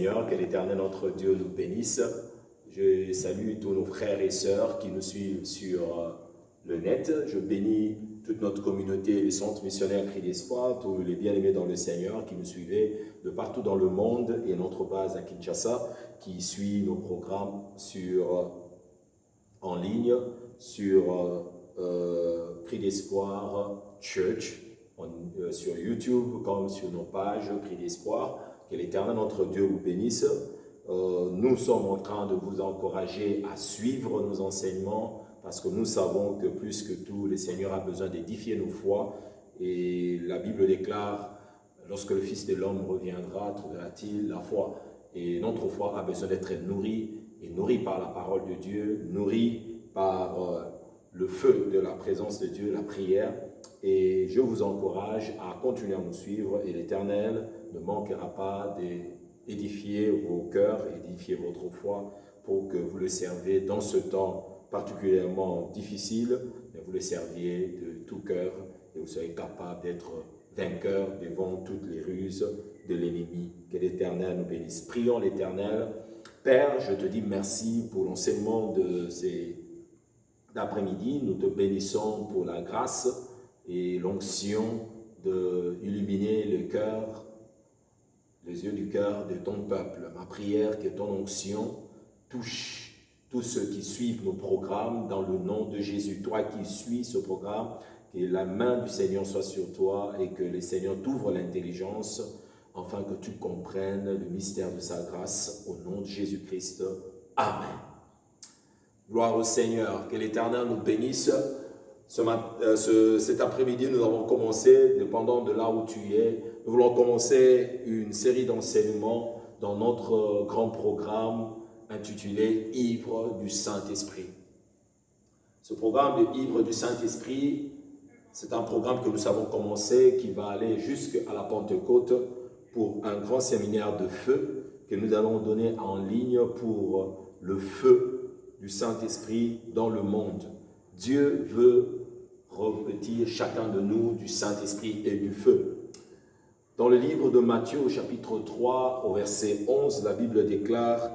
Seigneur, que l'Éternel notre Dieu nous bénisse. Je salue tous nos frères et sœurs qui nous suivent sur le net. Je bénis toute notre communauté, les centres missionnaires Cris d'Espoir, tous les bien-aimés dans le Seigneur qui nous suivaient de partout dans le monde et notre base à Kinshasa qui suit nos programmes en ligne sur Cris d'Espoir Church, sur YouTube comme sur nos pages Cris d'Espoir. Que l'Éternel notre Dieu vous bénisse. Nous sommes en train de vous encourager à suivre nos enseignements parce que nous savons que plus que tout, le Seigneur a besoin d'édifier nos foi. Et la Bible déclare, lorsque le Fils de l'homme reviendra, trouvera-t-il la foi? Et notre foi a besoin d'être nourrie, et nourrie par la parole de Dieu, nourrie par le feu de la présence de Dieu, la prière. Et je vous encourage à continuer à nous suivre et l'Éternel ne manquera pas d'édifier vos cœurs, édifier votre foi pour que vous le serviez dans ce temps particulièrement difficile, mais vous le serviez de tout cœur et vous soyez capable d'être vainqueur devant toutes les ruses de l'ennemi. Que l'Éternel nous bénisse. Prions l'Éternel. Père, je te dis merci pour l'enseignement de cet après-midi. Nous te bénissons pour la grâce et l'onction d'illuminer le cœur, les yeux du cœur de ton peuple. Ma prière, que ton onction touche tous ceux qui suivent nos programmes dans le nom de Jésus. Toi qui suis ce programme, que la main du Seigneur soit sur toi et que le Seigneur t'ouvre l'intelligence afin que tu comprennes le mystère de sa grâce au nom de Jésus-Christ. Amen. Gloire au Seigneur. Que l'Éternel nous bénisse. Cet après-midi, nous avons commencé, dépendant de là où tu es, nous voulons commencer une série d'enseignements dans notre grand programme intitulé « Ivre du Saint-Esprit ». Ce programme de « Ivre du Saint-Esprit », c'est un programme que nous avons commencé qui va aller jusqu'à la Pentecôte pour un grand séminaire de feu que nous allons donner en ligne pour le feu du Saint-Esprit dans le monde. Dieu veut revêtir chacun de nous du Saint-Esprit et du feu. Dans le livre de Matthieu, au chapitre 3, au verset 11, la Bible déclare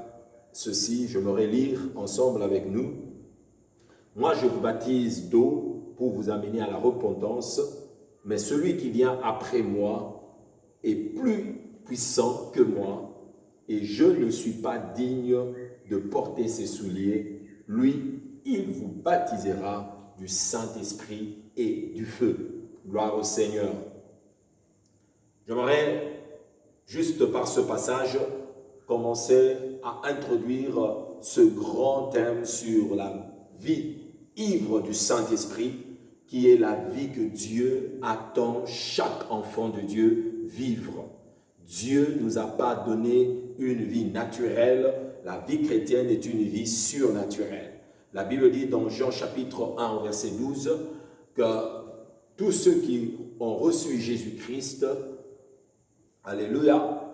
ceci, je me relire ensemble avec nous. « Moi, je vous baptise d'eau pour vous amener à la repentance, mais celui qui vient après moi est plus puissant que moi, et je ne suis pas digne de porter ses souliers. Lui, il vous baptisera du Saint-Esprit et du feu. » Gloire au Seigneur. J'aimerais, juste par ce passage, commencer à introduire ce grand thème sur la vie ivre du Saint-Esprit, qui est la vie que Dieu attend chaque enfant de Dieu vivre. Dieu ne nous a pas donné une vie naturelle, la vie chrétienne est une vie surnaturelle. La Bible dit dans Jean chapitre 1 verset 12 que tous ceux qui ont reçu Jésus-Christ, alléluia,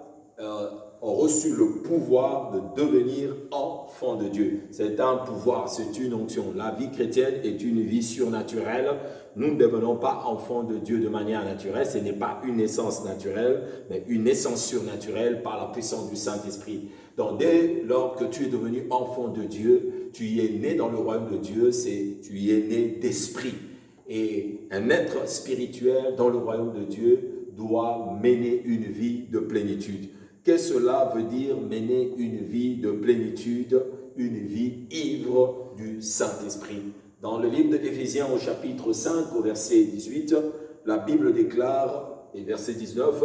ont reçu le pouvoir de devenir enfants de Dieu. C'est un pouvoir, c'est une onction. La vie chrétienne est une vie surnaturelle. Nous ne devenons pas enfants de Dieu de manière naturelle. Ce n'est pas une naissance naturelle, mais une naissance surnaturelle par la puissance du Saint-Esprit. Donc dès lors que tu es devenu enfant de Dieu, tu y es né dans le royaume de Dieu, tu y es né d'esprit. Et un être spirituel dans le royaume de Dieu doit mener une vie de plénitude. Qu'est-ce que cela veut dire mener une vie de plénitude, une vie ivre du Saint-Esprit? Dans le livre d'Éphésiens au chapitre 5 au verset 18, la Bible déclare, et verset 19,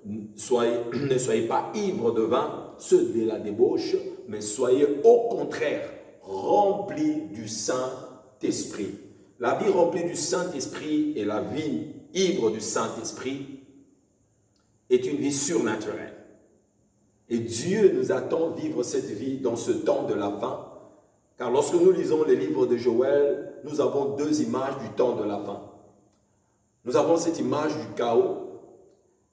ne soyez pas ivres de vin, ceux de la débauche, mais soyez au contraire remplis du Saint-Esprit. La vie remplie du Saint-Esprit et la vie ivre du Saint-Esprit est une vie surnaturelle. Et Dieu nous attend vivre cette vie dans ce temps de la fin. Car lorsque nous lisons les livres de Joël, nous avons deux images du temps de la fin. Nous avons cette image du chaos,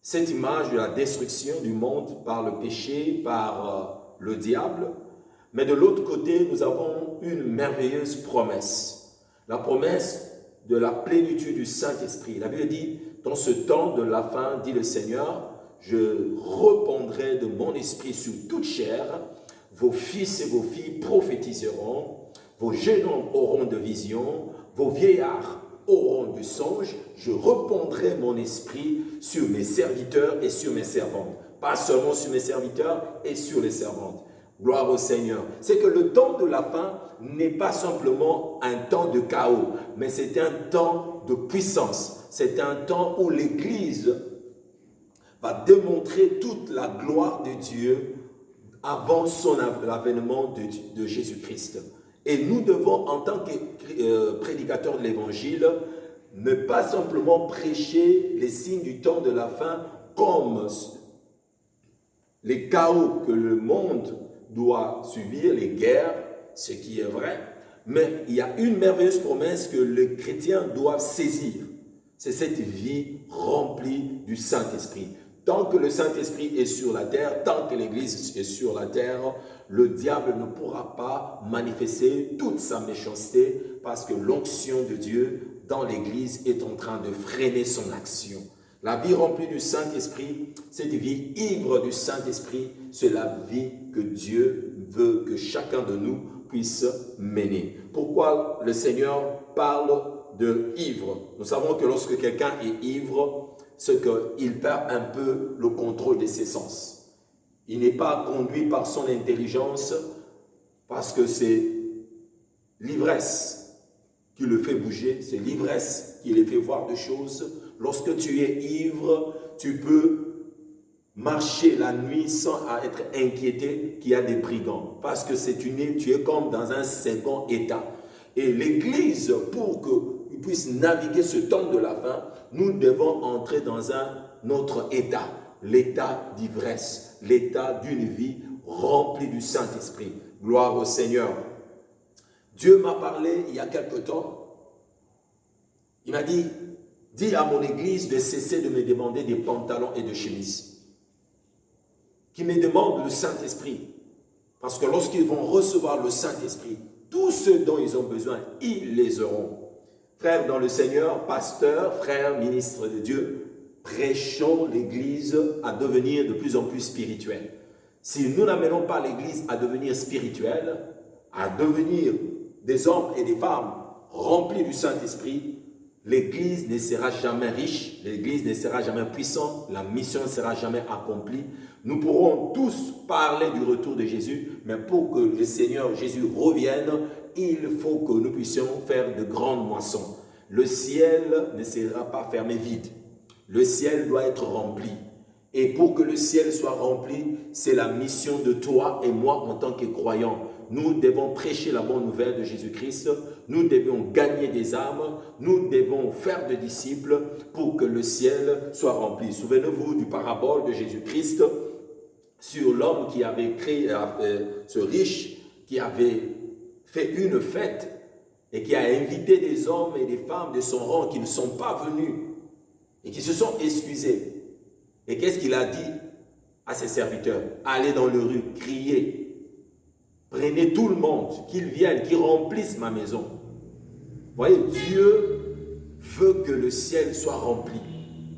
cette image de la destruction du monde par le péché, par le diable. Mais de l'autre côté, nous avons une merveilleuse promesse. La promesse de la plénitude du Saint-Esprit. La Bible dit, dans ce temps de la fin, dit le Seigneur, je répandrai de mon esprit sur toute chair, vos fils et vos filles prophétiseront, vos jeunes hommes auront de visions, vos vieillards auront de songes, je répandrai mon esprit sur mes serviteurs et sur mes servantes. Pas seulement sur mes serviteurs et sur les servantes. Gloire au Seigneur. C'est que le temps de la fin n'est pas simplement un temps de chaos, mais c'est un temps de puissance. C'est un temps où l'Église va démontrer toute la gloire de Dieu avant l'avènement de Jésus-Christ. Et nous devons, en tant que prédicateurs de l'Évangile, ne pas simplement prêcher les signes du temps de la fin comme les chaos que le monde doit subir, les guerres, ce qui est vrai, mais il y a une merveilleuse promesse que les chrétiens doivent saisir. C'est cette vie remplie du Saint-Esprit. Tant que le Saint-Esprit est sur la terre, tant que l'Église est sur la terre, le diable ne pourra pas manifester toute sa méchanceté parce que l'onction de Dieu dans l'Église est en train de freiner son action. La vie remplie du Saint-Esprit, cette vie ivre du Saint-Esprit, c'est la vie que Dieu veut que chacun de nous puisse mener. Pourquoi le Seigneur parle de ivre? Nous savons que lorsque quelqu'un est ivre, c'est qu'il perd un peu le contrôle de ses sens. Il n'est pas conduit par son intelligence parce que c'est l'ivresse qui le fait bouger, c'est l'ivresse qui le fait voir des choses. Lorsque tu es ivre, tu peux marcher la nuit sans être inquiété qu'il y a des brigands. Parce que tu es comme dans un second état. Et l'Église, pour qu'il puisse naviguer ce temps de la fin, nous devons entrer dans un autre état. L'état d'ivresse, l'état d'une vie remplie du Saint-Esprit. Gloire au Seigneur. Dieu m'a parlé il y a quelque temps. Il m'a dit, dis à mon Église de cesser de me demander des pantalons et de chemises. Qui me demandent le Saint-Esprit. Parce que lorsqu'ils vont recevoir le Saint-Esprit, tout ce dont ils ont besoin, ils les auront. Frères dans le Seigneur, pasteurs, frères, ministres de Dieu, prêchons l'Église à devenir de plus en plus spirituelle. Si nous n'amenons pas l'Église à devenir spirituelle, à devenir des hommes et des femmes remplis du Saint-Esprit, l'Église ne sera jamais riche, l'Église ne sera jamais puissante, la mission ne sera jamais accomplie. Nous pourrons tous parler du retour de Jésus, mais pour que le Seigneur Jésus revienne, il faut que nous puissions faire de grandes moissons. Le ciel ne sera pas fermé vide. Le ciel doit être rempli. Et pour que le ciel soit rempli, c'est la mission de toi et moi en tant que croyants. Nous devons prêcher la bonne nouvelle de Jésus-Christ. Nous devons gagner des âmes. Nous devons faire des disciples pour que le ciel soit rempli. Souvenez-vous du parabole de Jésus-Christ sur l'homme qui avait créé, ce riche qui avait fait une fête et qui a invité des hommes et des femmes de son rang qui ne sont pas venus et qui se sont excusés. Et qu'est-ce qu'il a dit à ses serviteurs? Allez dans les rues, criez, prenez tout le monde, qu'ils viennent, qu'ils remplissent ma maison. Vous voyez, Dieu veut que le ciel soit rempli.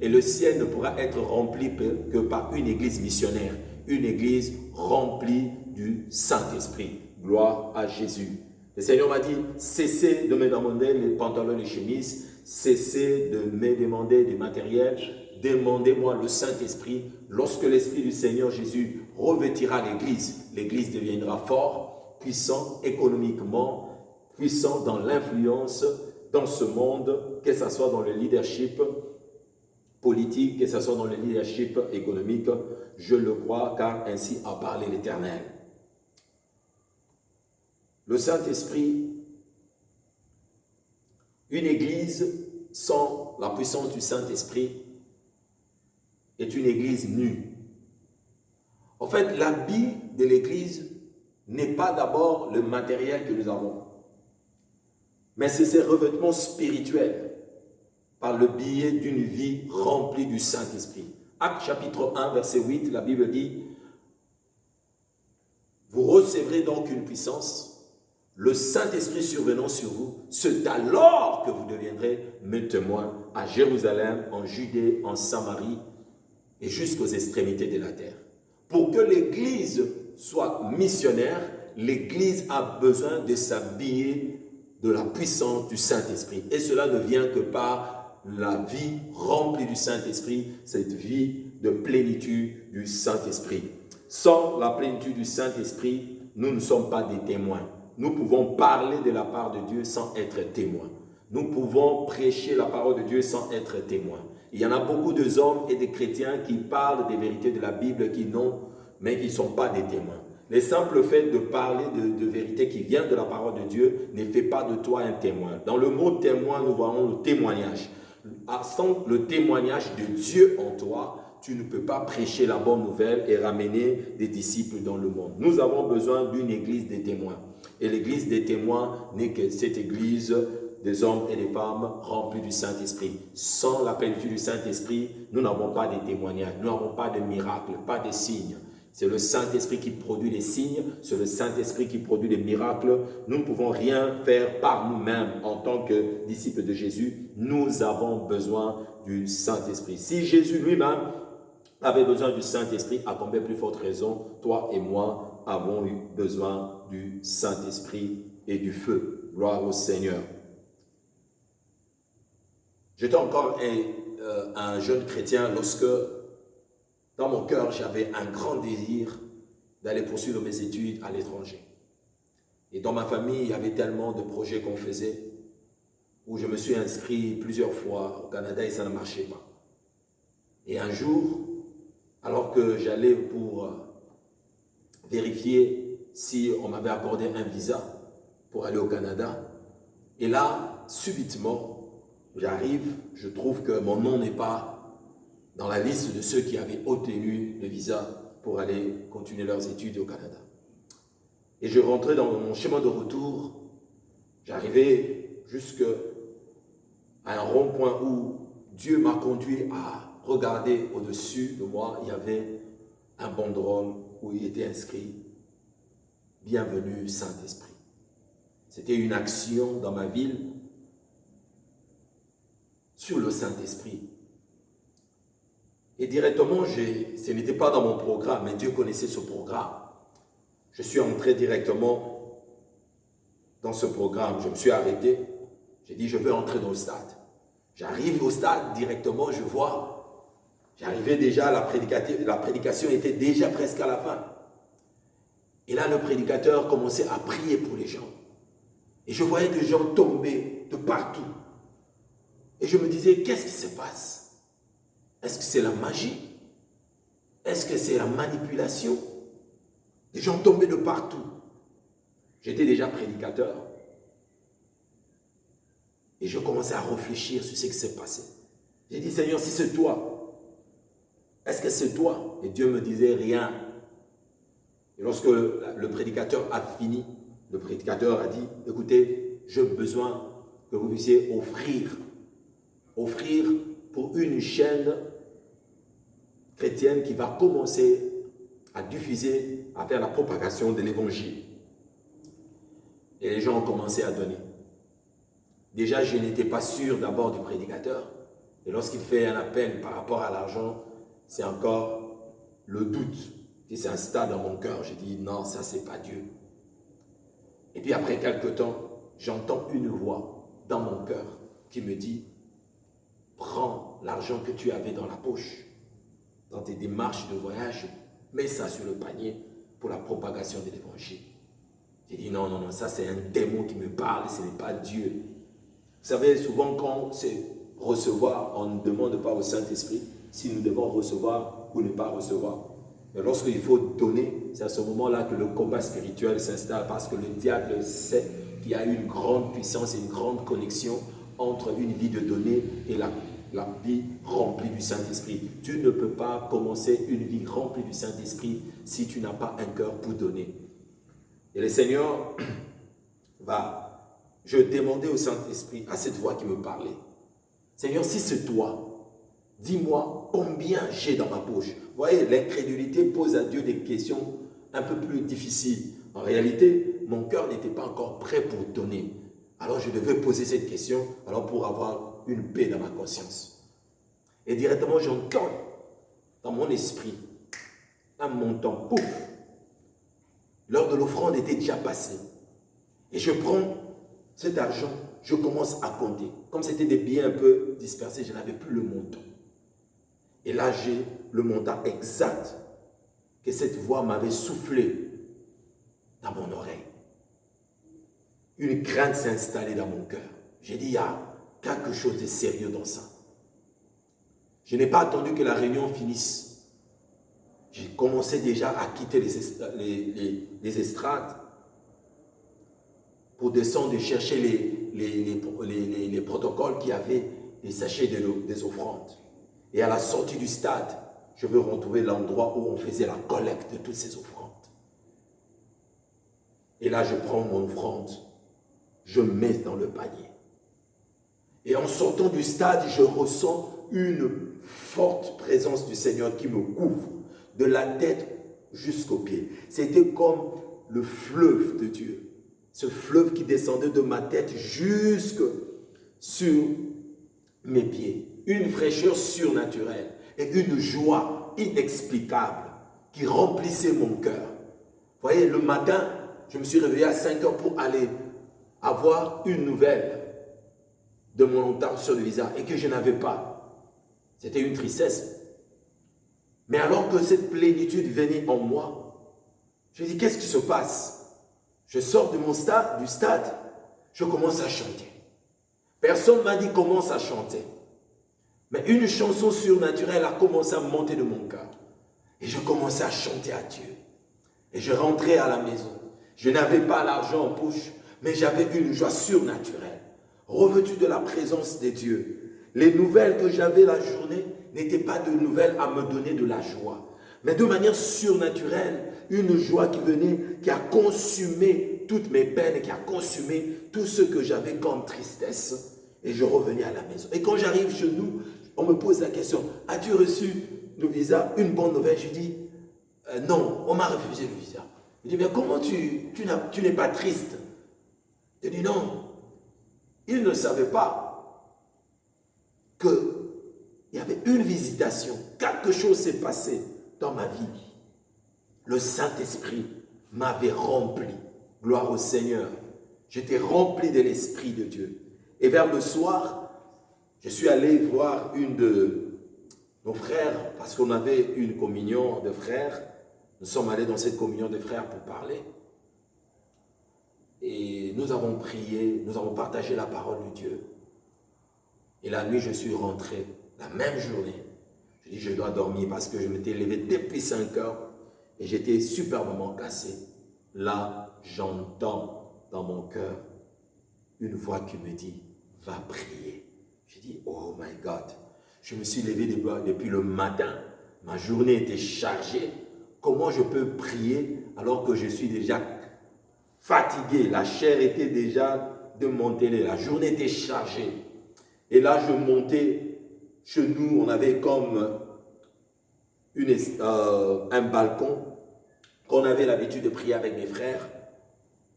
Et le ciel ne pourra être rempli que par une église missionnaire, une église remplie du Saint-Esprit. Gloire à Jésus. Le Seigneur m'a dit, cessez de me demander les pantalons et les chemises, cessez de me demander des matériels, demandez-moi le Saint-Esprit. Lorsque l'Esprit du Seigneur Jésus revêtira l'Église, l'Église deviendra fort, puissant économiquement, puissant dans l'influence dans ce monde, que ce soit dans le leadership politique, que ce soit dans le leadership économique. Je le crois, car ainsi a parlé l'Éternel. Le Saint-Esprit, une Église sans la puissance du Saint-Esprit est une Église nue. En fait, l'habit de l'Église n'est pas d'abord le matériel que nous avons, mais c'est ses revêtements spirituels par le biais d'une vie remplie du Saint-Esprit. Actes chapitre 1, verset 8, la Bible dit « Vous recevrez donc une puissance, le Saint-Esprit survenant sur vous, c'est alors que vous deviendrez mes témoins à Jérusalem, en Judée, en Samarie et jusqu'aux extrémités de la terre. Pour que l'Église soit missionnaire, l'Église a besoin de s'habiller de la puissance du Saint-Esprit. Et cela ne vient que par la vie remplie du Saint-Esprit, cette vie de plénitude du Saint-Esprit. Sans la plénitude du Saint-Esprit, nous ne sommes pas des témoins. Nous pouvons parler de la part de Dieu sans être témoins. Nous pouvons prêcher la parole de Dieu sans être témoins. Il y en a beaucoup d'hommes et de chrétiens qui parlent des vérités de la Bible mais qui ne sont pas des témoins. Le simple fait de parler de vérités qui viennent de la parole de Dieu ne fait pas de toi un témoin. Dans le mot témoin, nous voyons le témoignage. Sans le témoignage de Dieu en toi, tu ne peux pas prêcher la bonne nouvelle et ramener des disciples dans le monde. Nous avons besoin d'une église des témoins. Et l'église des témoins n'est que cette église des hommes et des femmes remplis du Saint-Esprit. Sans la plénitude du Saint-Esprit, nous n'avons pas de témoignages, nous n'avons pas de miracles, pas de signes. C'est le Saint-Esprit qui produit les signes, c'est le Saint-Esprit qui produit les miracles. Nous ne pouvons rien faire par nous-mêmes en tant que disciples de Jésus. Nous avons besoin du Saint-Esprit. Si Jésus lui-même avait besoin du Saint-Esprit, à combien plus forte raison, toi et moi avons eu besoin du Saint-Esprit et du feu. Gloire au Seigneur. J'étais encore un jeune chrétien lorsque, dans mon cœur, j'avais un grand désir d'aller poursuivre mes études à l'étranger. Et dans ma famille, il y avait tellement de projets qu'on faisait, où je me suis inscrit plusieurs fois au Canada et ça ne marchait pas. Et un jour, alors que j'allais pour vérifier si on m'avait accordé un visa pour aller au Canada, et là, subitement, j'arrive, je trouve que mon nom n'est pas dans la liste de ceux qui avaient obtenu le visa pour aller continuer leurs études au Canada. Et je rentrais dans mon chemin de retour, j'arrivais jusqu'à un rond-point où Dieu m'a conduit à regarder au-dessus de moi, il y avait un banderole où il était inscrit « Bienvenue Saint-Esprit ». C'était une action dans ma ville sur le Saint-Esprit. Et directement, ce n'était pas dans mon programme, mais Dieu connaissait ce programme. Je suis entré directement dans ce programme. Je me suis arrêté. J'ai dit, je veux entrer dans le stade. J'arrive au stade directement, je vois. J'arrivais déjà, la prédication était déjà presque à la fin. Et là, le prédicateur commençait à prier pour les gens. Et je voyais des gens tomber de partout. Et je me disais, qu'est-ce qui se passe? Est-ce que c'est la magie? Est-ce que c'est la manipulation? Des gens tombaient de partout. J'étais déjà prédicateur. Et je commençais à réfléchir sur ce qui s'est passé. J'ai dit, Seigneur, si c'est toi, est-ce que c'est toi? Et Dieu me disait rien. Et lorsque le prédicateur a fini, le prédicateur a dit, écoutez, j'ai besoin que vous puissiez offrir pour une chaîne chrétienne qui va commencer à diffuser, à faire la propagation de l'évangile. Et les gens ont commencé à donner. Déjà, je n'étais pas sûr d'abord du prédicateur. Et lorsqu'il fait un appel par rapport à l'argent, c'est encore le doute. Et c'est un stade dans mon cœur. J'ai dit, non, ça, c'est pas Dieu. Et puis après quelque temps, j'entends une voix dans mon cœur qui me dit, prends l'argent que tu avais dans la poche, dans tes démarches de voyage, mets ça sur le panier pour la propagation de l'évangile. J'ai dit, non, ça c'est un démon qui me parle, ce n'est pas Dieu. Vous savez, souvent quand c'est recevoir, on ne demande pas au Saint-Esprit si nous devons recevoir ou ne pas recevoir. Mais lorsqu'il faut donner, c'est à ce moment-là que le combat spirituel s'installe, parce que le diable sait qu'il y a une grande puissance et une grande connexion entre une vie de donner et la vie remplie du Saint-Esprit. Tu ne peux pas commencer une vie remplie du Saint-Esprit si tu n'as pas un cœur pour donner. Et le Seigneur je demandais au Saint-Esprit, à cette voix qui me parlait, Seigneur, si c'est toi, dis-moi combien j'ai dans ma poche. Vous voyez, l'incrédulité pose à Dieu des questions un peu plus difficiles. En réalité, mon cœur n'était pas encore prêt pour donner. Alors je devais poser cette question, alors pour avoir une paix dans ma conscience. Et directement, j'entends dans mon esprit, un montant, pouf, l'heure de l'offrande était déjà passée. Et je prends cet argent, je commence à compter. Comme c'était des billets un peu dispersés, je n'avais plus le montant. Et là, j'ai le montant exact que cette voix m'avait soufflé dans mon oreille. Une crainte s'est installée dans mon cœur. J'ai dit, il y a quelque chose de sérieux dans ça. Je n'ai pas attendu que la réunion finisse. J'ai commencé déjà à quitter les estrades pour descendre et chercher les protocoles qui avaient les sachets des offrandes. Et à la sortie du stade, je veux retrouver l'endroit où on faisait la collecte de toutes ces offrandes. Et là, je prends mon offrande, je mets dans le panier. Et en sortant du stade, je ressens une forte présence du Seigneur qui me couvre de la tête jusqu'aux pieds. C'était comme le fleuve de Dieu. Ce fleuve qui descendait de ma tête jusque sur mes pieds. Une fraîcheur surnaturelle et une joie inexplicable qui remplissait mon cœur. Vous voyez, le matin, je me suis réveillé à 5 heures pour aller avoir une nouvelle de mon entente sur le visa et que je n'avais pas. C'était une tristesse. Mais alors que cette plénitude venait en moi, je dis, qu'est-ce qui se passe? Je sors de du stade, je commence à chanter. Personne ne m'a dit commence à chanter. Mais une chanson surnaturelle a commencé à monter de mon cœur. Et je commençais à chanter à Dieu. Et je rentrais à la maison. Je n'avais pas l'argent en poche, mais j'avais une joie surnaturelle. Revêtu de la présence de Dieu. Les nouvelles que j'avais la journée n'étaient pas de nouvelles à me donner de la joie. Mais de manière surnaturelle, une joie qui venait, qui a consumé toutes mes peines, qui a consumé tout ce que j'avais comme tristesse. Et je revenais à la maison. Et quand j'arrive chez nous, on me pose la question, as-tu reçu le visa? Une bonne nouvelle. Je dis, non, on m'a refusé le visa. Je dis, mais comment tu n'es pas triste? Je dis, non, il ne savait pas qu'il y avait une visitation, quelque chose s'est passé dans ma vie. Le Saint-Esprit m'avait rempli. Gloire au Seigneur. J'étais rempli de l'Esprit de Dieu. Et vers le soir, je suis allé voir une de nos frères, parce qu'on avait une communion de frères. Nous sommes allés dans cette communion de frères pour parler. Et nous avons prié, nous avons partagé la parole de Dieu. Et la nuit, je suis rentré, la même journée. Je dis, je dois dormir parce que je m'étais levé depuis 5 heures et j'étais superbement cassé. Là, j'entends dans mon cœur une voix qui me dit, va prier. Je dis, oh my God. Je me suis levé depuis le matin. Ma journée était chargée. Comment je peux prier alors que je suis déjà fatigué? La chair était déjà démantelée. La journée était chargée. Et là, je montais chez nous. On avait comme un balcon qu'on avait l'habitude de prier avec mes frères.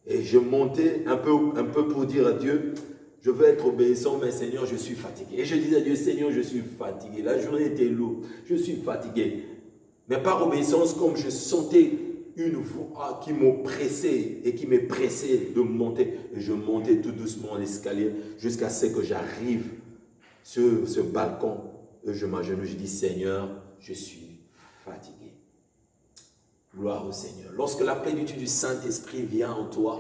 Et je montais un peu pour dire à Dieu, je veux être obéissant, mais Seigneur, je suis fatigué. Et je disais à Dieu, Seigneur, je suis fatigué. La journée était lourde, je suis fatigué. Mais par obéissance, comme je sentais une voix qui m'oppressait et qui me pressait de monter, et je montais tout doucement l'escalier jusqu'à ce que j'arrive sur ce balcon. Et je m'agenouille, je dis, Seigneur, je suis fatigué. Gloire au Seigneur. Lorsque la plénitude du Saint-Esprit vient en toi,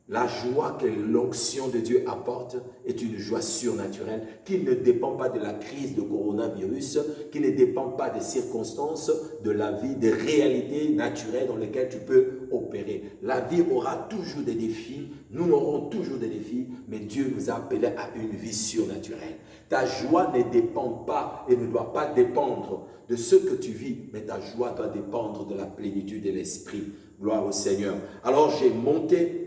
la joie que l'onction de Dieu apporte est une joie surnaturelle qui ne dépend pas de la crise de coronavirus, qui ne dépend pas des circonstances de la vie, des réalités naturelles dans lesquelles tu peux opérer. La vie aura toujours des défis, nous aurons toujours des défis, mais Dieu nous a appelés à une vie surnaturelle. Ta joie ne dépend pas et ne doit pas dépendre de ce que tu vis, mais ta joie doit dépendre de la plénitude de l'Esprit. Gloire au Seigneur. Alors j'ai monté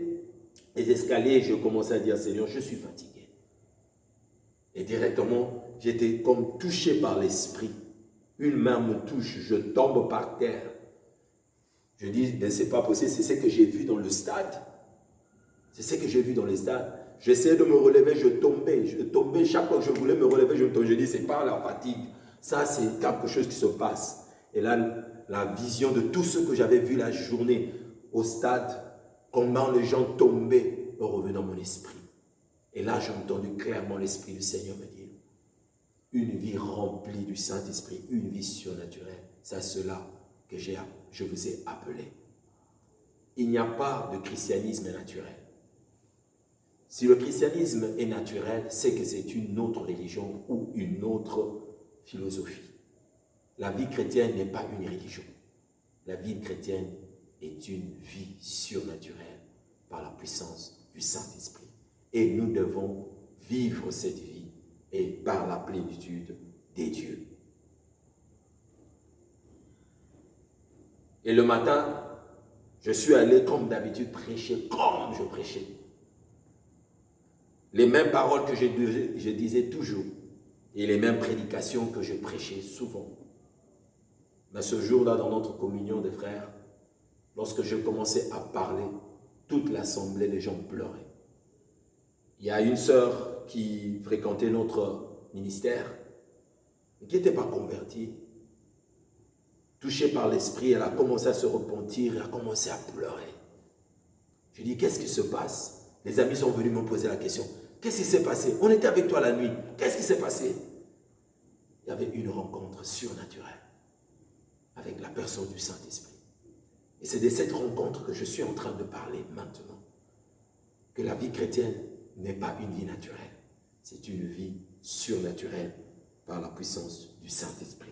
les escaliers, je commençais à dire, Seigneur, je suis fatigué. Et directement, j'étais comme touché par l'Esprit. Une main me touche, je tombe par terre. Je dis, mais c'est pas possible, c'est ce que j'ai vu dans le stade. C'est ce que j'ai vu dans le stade. J'essayais de me relever, je tombais. Chaque fois que je voulais me relever, je dis, c'est pas la fatigue. Ça, c'est quelque chose qui se passe. Et là, la vision de tout ce que j'avais vu la journée au stade, comment les gens tombaient, est revenu dans mon esprit. Et là, j'ai entendu clairement l'Esprit du Seigneur me dire, une vie remplie du Saint-Esprit, une vie surnaturelle, c'est à cela que je vous ai appelé. Il n'y a pas de christianisme naturel. Si le christianisme est naturel, c'est que c'est une autre religion ou une autre philosophie. La vie chrétienne n'est pas une religion. La vie chrétienne est une vie surnaturelle par la puissance du Saint-Esprit. Et nous devons vivre cette vie et par la plénitude des dieux. Et le matin, je suis allé comme d'habitude prêcher, comme je prêchais. Les mêmes paroles que je disais toujours et les mêmes prédications que je prêchais souvent. Mais ce jour-là, dans notre communion des frères, lorsque je commençais à parler, toute l'assemblée des gens pleurait. Il y a une sœur qui fréquentait notre ministère, mais qui n'était pas convertie. Touchée par l'esprit, elle a commencé à se repentir, elle a commencé à pleurer. Je dis, qu'est-ce qui se passe? Les amis sont venus me poser la question. Qu'est-ce qui s'est passé? On était avec toi la nuit. Qu'est-ce qui s'est passé? Il y avait une rencontre surnaturelle avec la personne du Saint-Esprit. Et c'est de cette rencontre que je suis en train de parler maintenant. Que la vie chrétienne n'est pas une vie naturelle. C'est une vie surnaturelle par la puissance du Saint-Esprit.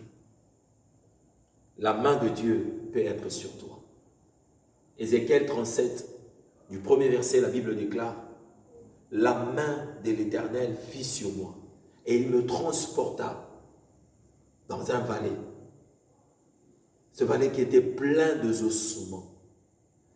La main de Dieu peut être sur toi. Ézéchiel 37, du premier verset, la Bible déclare, « La main de l'Éternel fit sur moi, et il me transporta dans un vallée. » Ce vallée qui était plein d'ossements.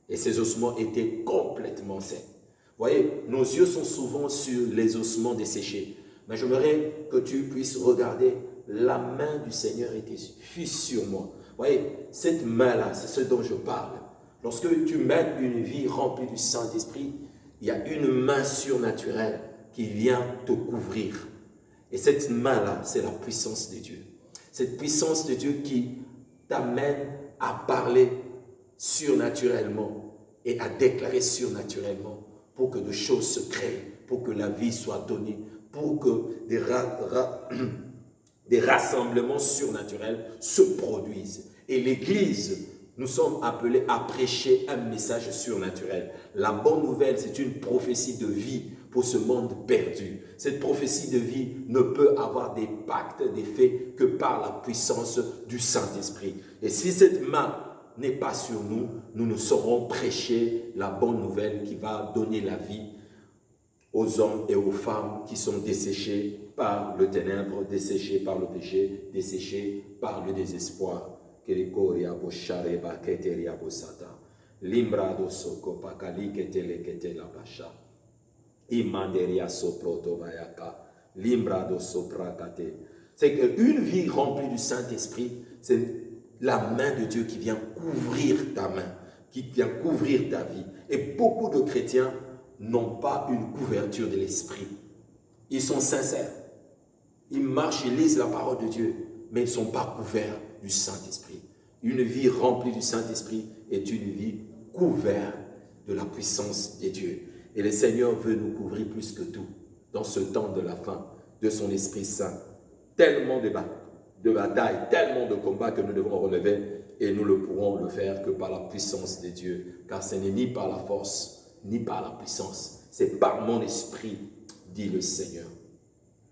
Et ces ossements étaient complètement secs. Vous voyez, nos yeux sont souvent sur les ossements desséchés. Mais j'aimerais que tu puisses regarder, la main du Seigneur fut sur moi. Vous voyez, cette main-là, c'est ce dont je parle. Lorsque tu mènes une vie remplie du Saint-Esprit, il y a une main surnaturelle qui vient te couvrir. Et cette main-là, c'est la puissance de Dieu. Cette puissance de Dieu qui t'amène à parler surnaturellement et à déclarer surnaturellement pour que des choses se créent, pour que la vie soit donnée, pour que des rassemblements surnaturels se produisent. Et l'Église, nous sommes appelés à prêcher un message surnaturel. La bonne nouvelle, c'est une prophétie de vie pour ce monde perdu. Cette prophétie de vie ne peut avoir d'impact, d'effet que par la puissance du Saint-Esprit. Et si cette main n'est pas sur nous, nous ne saurons prêcher la bonne nouvelle qui va donner la vie aux hommes et aux femmes qui sont desséchés par le ténèbre, desséchés par le péché, desséchés par le désespoir. C'est qu'une vie remplie du Saint-Esprit, c'est la main de Dieu qui vient couvrir ta main, qui vient couvrir ta vie. Et beaucoup de chrétiens n'ont pas une couverture de l'Esprit. Ils sont sincères. Ils marchent, ils lisent la parole de Dieu, mais ils ne sont pas couverts du Saint-Esprit. Une vie remplie du Saint-Esprit est une vie couverte de la puissance de Dieu. Et le Seigneur veut nous couvrir plus que tout dans ce temps de la fin de son Esprit Saint. Tellement de batailles, tellement de combats que nous devons relever et nous ne pourrons le faire que par la puissance de Dieu. Car ce n'est ni par la force, ni par la puissance. C'est par mon esprit, dit le Seigneur.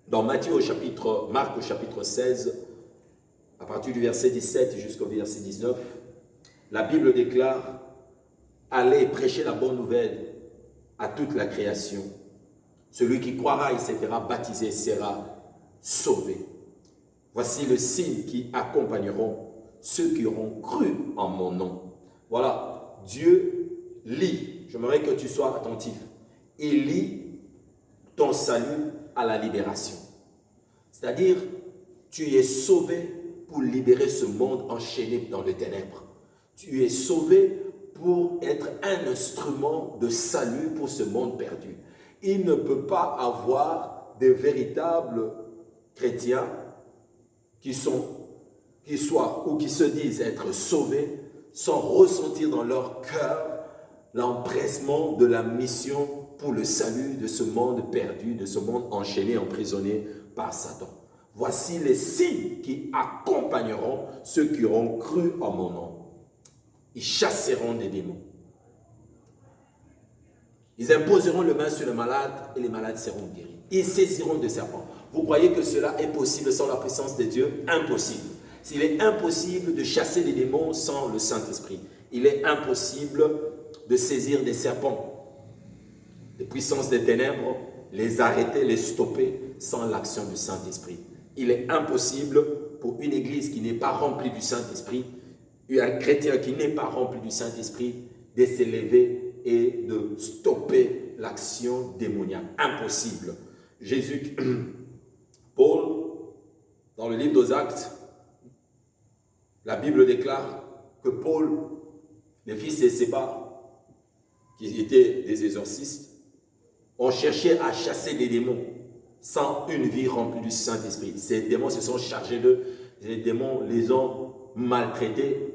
Dans Marc au chapitre 16, à partir du verset 17 jusqu'au verset 19, la Bible déclare « Allez prêcher la bonne nouvelle à toute la création. Celui qui croira et se fera baptiser sera sauvé. Voici le signe qui accompagneront ceux qui auront cru en mon nom. » Voilà, Dieu lie. J'aimerais que tu sois attentif. Il lie ton salut à la libération. C'est-à-dire, tu es sauvé pour libérer ce monde enchaîné dans les ténèbres. Tu es sauvé pour être un instrument de salut pour ce monde perdu. Il ne peut pas avoir de véritables chrétiens qui sont qui soient ou qui se disent être sauvés sans ressentir dans leur cœur l'empressement de la mission pour le salut de ce monde perdu, de ce monde enchaîné, emprisonné par Satan. Voici les signes qui accompagneront ceux qui auront cru en mon nom. Ils chasseront des démons. Ils imposeront le main sur les malades et les malades seront guéris. Ils saisiront des serpents. Vous croyez que cela est possible sans la puissance de Dieu? Impossible. S'il est impossible de chasser des démons sans le Saint-Esprit, il est impossible de saisir des serpents, des puissances des ténèbres, les arrêter, les stopper sans l'action du Saint-Esprit. Il est impossible pour une église qui n'est pas remplie du Saint-Esprit, un chrétien qui n'est pas rempli du Saint-Esprit, de s'élever et de stopper l'action démoniaque. Impossible. Paul, dans le livre des Actes, la Bible déclare que Paul, les fils de Séba, qui étaient des exorcistes, ont cherché à chasser des démons sans une vie remplie du Saint-Esprit. Ces démons se sont chargés d'eux, ces démons les ont maltraités.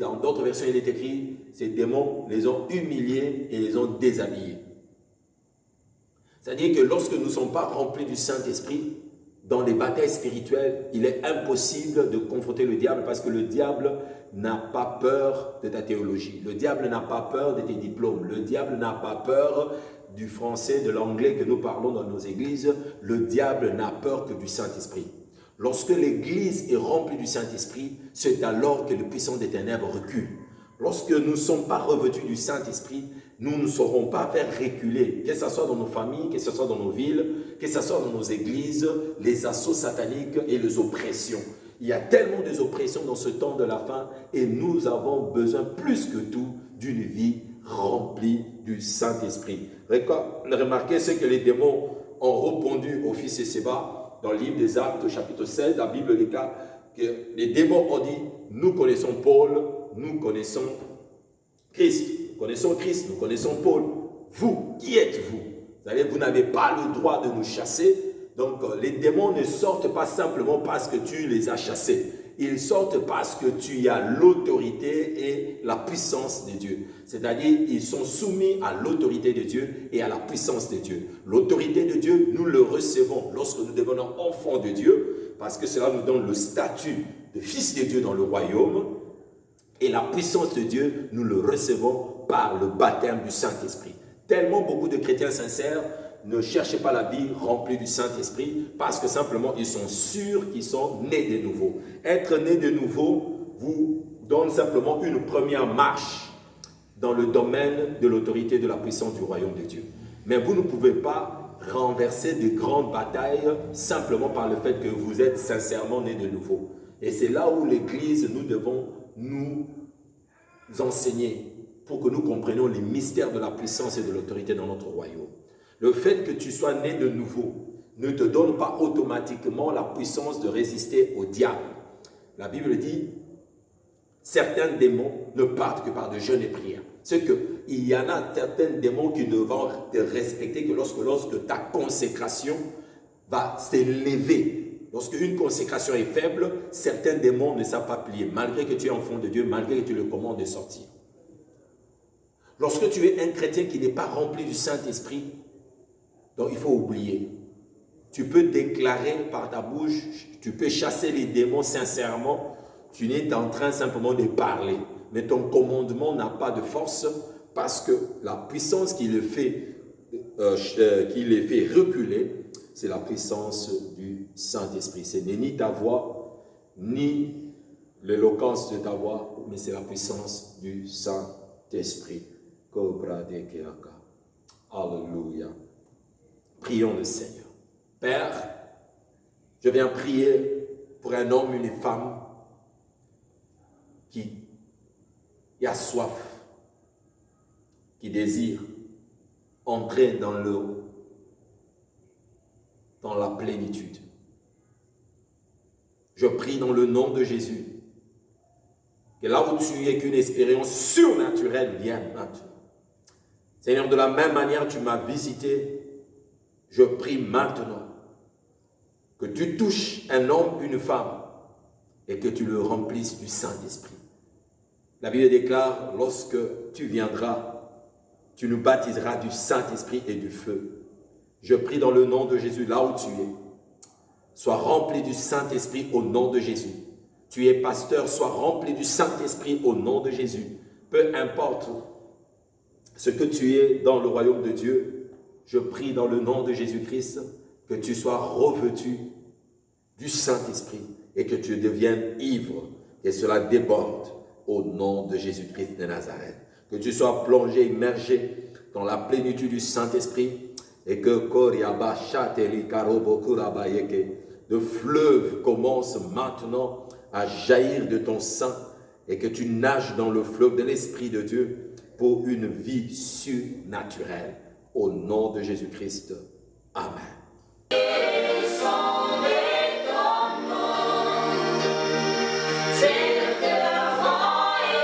Dans d'autres versions, il est écrit, ces démons les ont humiliés et les ont déshabillés. C'est-à-dire que lorsque nous ne sommes pas remplis du Saint-Esprit, dans les batailles spirituelles, il est impossible de confronter le diable parce que le diable n'a pas peur de ta théologie. Le diable n'a pas peur de tes diplômes. Le diable n'a pas peur du français, de l'anglais que nous parlons dans nos églises. Le diable n'a peur que du Saint-Esprit. Lorsque l'église est remplie du Saint-Esprit, c'est alors que le puissant des ténèbres recule. Lorsque nous ne sommes pas revêtus du Saint-Esprit, nous ne saurons pas faire reculer, que ce soit dans nos familles, que ce soit dans nos villes, que ce soit dans nos églises, les assauts sataniques et les oppressions. Il y a tellement d'oppressions dans ce temps de la fin et nous avons besoin plus que tout d'une vie remplie du Saint-Esprit. Remarquez ce que les démons ont répondu au fils de Séba dans le livre des Actes, au chapitre 16, la Bible déclare que les démons ont dit, nous connaissons Paul, nous connaissons Christ. Nous connaissons Christ, nous connaissons Paul. Vous, qui êtes-vous? Vous n'avez pas le droit de nous chasser. Donc, les démons ne sortent pas simplement parce que tu les as chassés. Ils sortent parce que tu as l'autorité et la puissance de Dieu. C'est-à-dire, ils sont soumis à l'autorité de Dieu et à la puissance de Dieu. L'autorité de Dieu, nous le recevons lorsque nous devenons enfants de Dieu, parce que cela nous donne le statut de fils de Dieu dans le royaume. Et la puissance de Dieu, nous le recevons par le baptême du Saint-Esprit. Tellement beaucoup de chrétiens sincères ne cherchent pas la vie remplie du Saint-Esprit parce que simplement ils sont sûrs qu'ils sont nés de nouveau. Être né de nouveau vous donne simplement une première marche dans le domaine de l'autorité de la puissance du royaume de Dieu. Mais vous ne pouvez pas renverser de grandes batailles simplement par le fait que vous êtes sincèrement né de nouveau. Et c'est là où l'Église, nous devons nous enseigner pour que nous comprenions les mystères de la puissance et de l'autorité dans notre royaume. Le fait que tu sois né de nouveau ne te donne pas automatiquement la puissance de résister au diable. La Bible dit, certains démons ne partent que par de jeûnes et prières. C'est qu'il y en a certains démons qui ne vont te respecter que lorsque ta consécration va s'élever. Lorsque une consécration est faible, certains démons ne savent pas plier, malgré que tu es enfant de Dieu, malgré que tu le commandes de sortir. Lorsque tu es un chrétien qui n'est pas rempli du Saint-Esprit, donc il faut oublier. Tu peux déclarer par ta bouche, tu peux chasser les démons sincèrement, tu n'es en train simplement de parler. Mais ton commandement n'a pas de force parce que la puissance qui les fait reculer, c'est la puissance du Saint-Esprit. Ce n'est ni ta voix, ni l'éloquence de ta voix, mais c'est la puissance du Saint-Esprit. Alléluia. Prions le Seigneur. Père, je viens prier pour un homme, une femme qui a soif, qui désire entrer dans la plénitude. Je prie dans le nom de Jésus que là où tu es, qu'une expérience surnaturelle vienne maintenant. Seigneur, de la même manière tu m'as visité, je prie maintenant que tu touches un homme, une femme, et que tu le remplisses du Saint-Esprit. La Bible déclare, lorsque tu viendras, tu nous baptiseras du Saint-Esprit et du feu. Je prie dans le nom de Jésus, là où tu es, sois rempli du Saint-Esprit au nom de Jésus. Tu es pasteur, sois rempli du Saint-Esprit au nom de Jésus. Peu importe ce que tu es dans le royaume de Dieu, je prie dans le nom de Jésus-Christ que tu sois revêtu du Saint-Esprit et que tu deviennes ivre, que cela déborde au nom de Jésus-Christ de Nazareth. Que tu sois plongé, immergé dans la plénitude du Saint-Esprit et que de fleuves commencent maintenant à jaillir de ton sein et que tu nages dans le fleuve de l'Esprit de Dieu pour une vie surnaturelle au nom de Jésus-Christ.